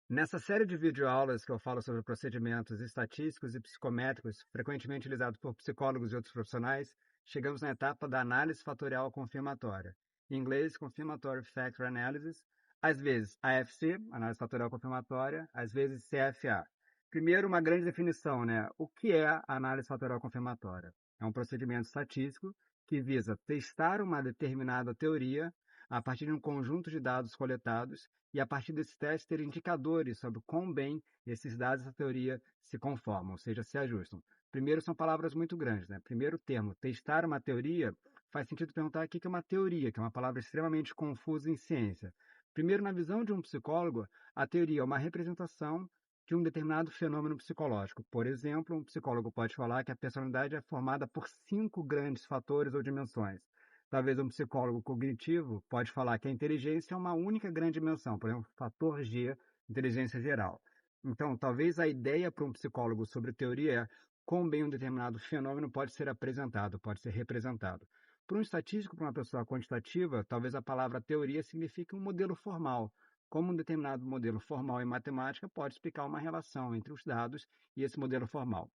Nessa série de videoaulas que eu falo sobre procedimentos estatísticos e psicométricos, frequentemente utilizados por psicólogos e outros profissionais, chegamos na etapa da análise fatorial confirmatória. Em inglês, Confirmatory Factor Analysis, às vezes AFC, análise fatorial confirmatória, às vezes CFA. Primeiro, uma grande definição, né? O que é a análise fatorial confirmatória? É um procedimento estatístico que visa testar uma determinada teoria a partir de um conjunto de dados coletados e, a partir desses testes, ter indicadores sobre quão bem esses dados da teoria se conformam, ou seja, se ajustam. Primeiro, são palavras muito grandes, né? Primeiro termo, testar uma teoria, faz sentido perguntar o que é uma teoria, que é uma palavra extremamente confusa em ciência. Primeiro, na visão de um psicólogo, a teoria é uma representação de um determinado fenômeno psicológico. Por exemplo, um psicólogo pode falar que a personalidade é formada por 5 grandes fatores ou dimensões. Talvez um psicólogo cognitivo pode falar que a inteligência é uma única grande dimensão, por exemplo, fator G, inteligência geral. Então, talvez a ideia para um psicólogo sobre teoria é quão bem um determinado fenômeno pode ser apresentado, pode ser representado. Para um estatístico, para uma pessoa quantitativa, talvez a palavra teoria signifique um modelo formal, como um determinado modelo formal em matemática pode explicar uma relação entre os dados e esse modelo formal.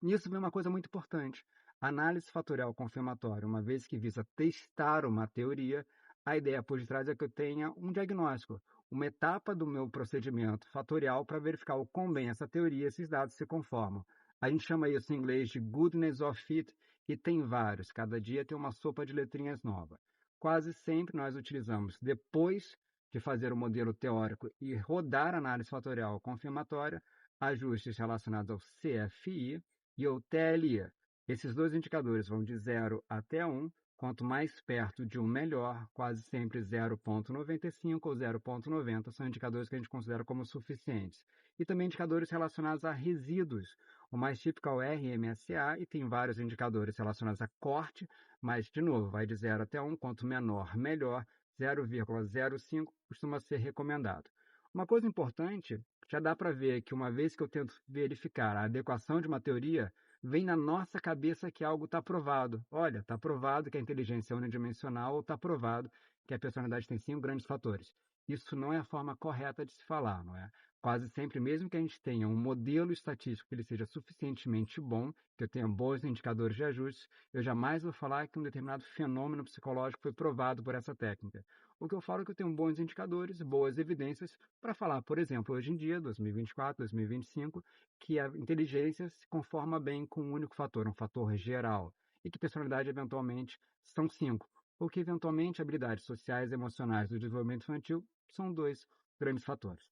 Nisso vem uma coisa muito importante. A análise fatorial confirmatória, uma vez que visa testar uma teoria, a ideia por detrás é que eu tenha um diagnóstico, uma etapa do meu procedimento fatorial para verificar o quão bem essa teoria, esses dados se conformam. A gente chama isso em inglês de goodness of fit e tem vários. Cada dia tem uma sopa de letrinhas nova. Quase sempre nós utilizamos, depois de fazer o modelo teórico e rodar a análise fatorial confirmatória, ajustes relacionados ao CFI, e o TLE. Esses dois indicadores vão de 0 até 1. Quanto mais perto de 1, melhor. Quase sempre 0,95 ou 0,90 são indicadores que a gente considera como suficientes. E também indicadores relacionados a resíduos. O mais típico é o RMSA e tem vários indicadores relacionados a corte, mas, de novo, vai de 0 até 1. Quanto menor, melhor. 0,05 costuma ser recomendado. Uma coisa importante, já dá para ver que uma vez que eu tento verificar a adequação de uma teoria, vem na nossa cabeça que algo está provado. Olha, está provado que a inteligência é unidimensional ou está provado que a personalidade tem 5 grandes fatores. Isso não é a forma correta de se falar, não é? Quase sempre, mesmo que a gente tenha um modelo estatístico que ele seja suficientemente bom, que eu tenha bons indicadores de ajustes, eu jamais vou falar que um determinado fenômeno psicológico foi provado por essa técnica. O que eu falo é que eu tenho bons indicadores, boas evidências para falar, por exemplo, hoje em dia, 2024, 2025, que a inteligência se conforma bem com um único fator, um fator geral, e que personalidade, eventualmente, são 5, ou que, eventualmente, habilidades sociais e emocionais do desenvolvimento infantil são 2 grandes fatores.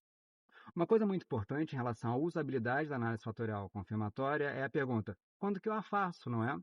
Uma coisa muito importante em relação à usabilidade da análise fatorial confirmatória é a pergunta: quando que eu a faço, não é?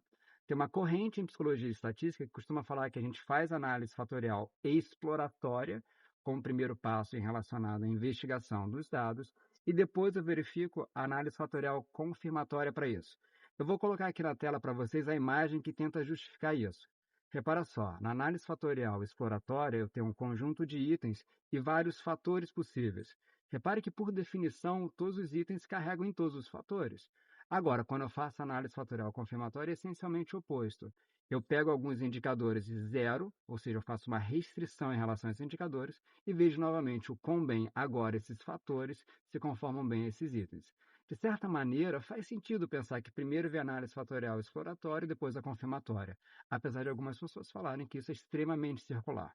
Tem uma corrente em psicologia e estatística que costuma falar que a gente faz análise fatorial exploratória, como primeiro passo em relacionado à investigação dos dados, e depois eu verifico a análise fatorial confirmatória para isso. Eu vou colocar aqui na tela para vocês a imagem que tenta justificar isso. Repara só, na análise fatorial exploratória eu tenho um conjunto de itens e vários fatores possíveis. Repare que, por definição, todos os itens carregam em todos os fatores. Agora, quando eu faço análise fatorial confirmatória, é essencialmente o oposto. Eu pego alguns indicadores de zero, ou seja, eu faço uma restrição em relação a esses indicadores, e vejo novamente o quão bem agora esses fatores se conformam bem a esses itens. De certa maneira, faz sentido pensar que primeiro vem a análise fatorial exploratória e depois a confirmatória, apesar de algumas pessoas falarem que isso é extremamente circular.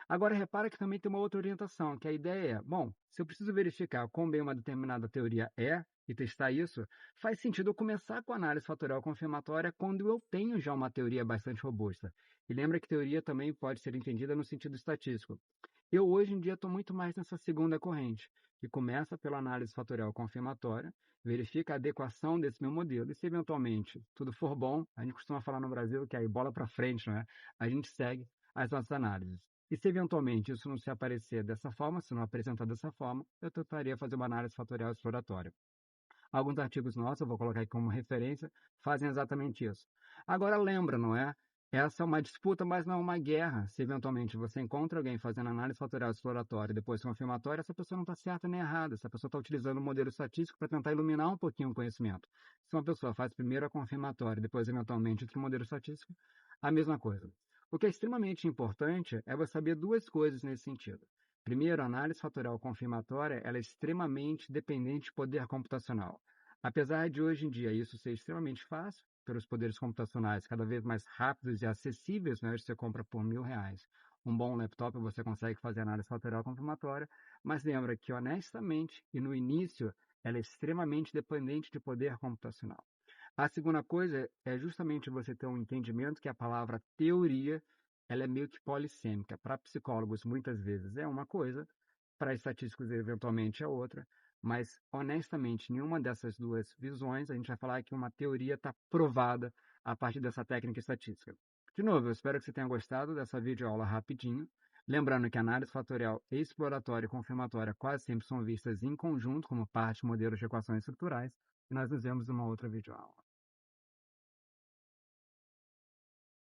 Agora, repara que também tem uma outra orientação, que a ideia é, bom, se eu preciso verificar quão bem uma determinada teoria é e testar isso, faz sentido eu começar com a análise fatorial confirmatória quando eu tenho já uma teoria bastante robusta. E lembra que teoria também pode ser entendida no sentido estatístico. Eu, hoje em dia, estou muito mais nessa segunda corrente, que começa pela análise fatorial confirmatória, verifica a adequação desse meu modelo, e se eventualmente tudo for bom, a gente costuma falar no Brasil que aí bola para frente, não é? A gente segue as nossas análises. E se eventualmente isso não se aparecer dessa forma, se não apresentar dessa forma, eu tentaria fazer uma análise fatorial exploratória. Alguns artigos nossos, eu vou colocar aqui como referência, fazem exatamente isso. Agora lembra, não é? Essa é uma disputa, mas não é uma guerra. Se eventualmente você encontra alguém fazendo análise fatorial exploratória e depois confirmatória, essa pessoa não está certa nem errada. Essa pessoa está utilizando um modelo estatístico para tentar iluminar um pouquinho o conhecimento. Se uma pessoa faz primeiro a confirmatória e depois, eventualmente, outro modelo estatístico, a mesma coisa. O que é extremamente importante é você saber duas coisas nesse sentido. Primeiro, a análise fatorial confirmatória ela é extremamente dependente de poder computacional. Apesar de hoje em dia isso ser extremamente fácil, pelos poderes computacionais cada vez mais rápidos e acessíveis, né? Você compra por R$ 1.000. Um bom laptop você consegue fazer análise fatorial confirmatória, mas lembra que honestamente e no início ela é extremamente dependente de poder computacional. A segunda coisa é justamente você ter um entendimento que a palavra teoria ela é meio que polissêmica. Para psicólogos, muitas vezes é uma coisa, para estatísticos, eventualmente, é outra. Mas, honestamente, nenhuma dessas duas visões, a gente vai falar que uma teoria está provada a partir dessa técnica estatística. De novo, eu espero que você tenha gostado dessa videoaula rapidinho. Lembrando que análise fatorial exploratória e confirmatória quase sempre são vistas em conjunto como parte de modelos de equações estruturais. E nós nos vemos numa outra videoaula.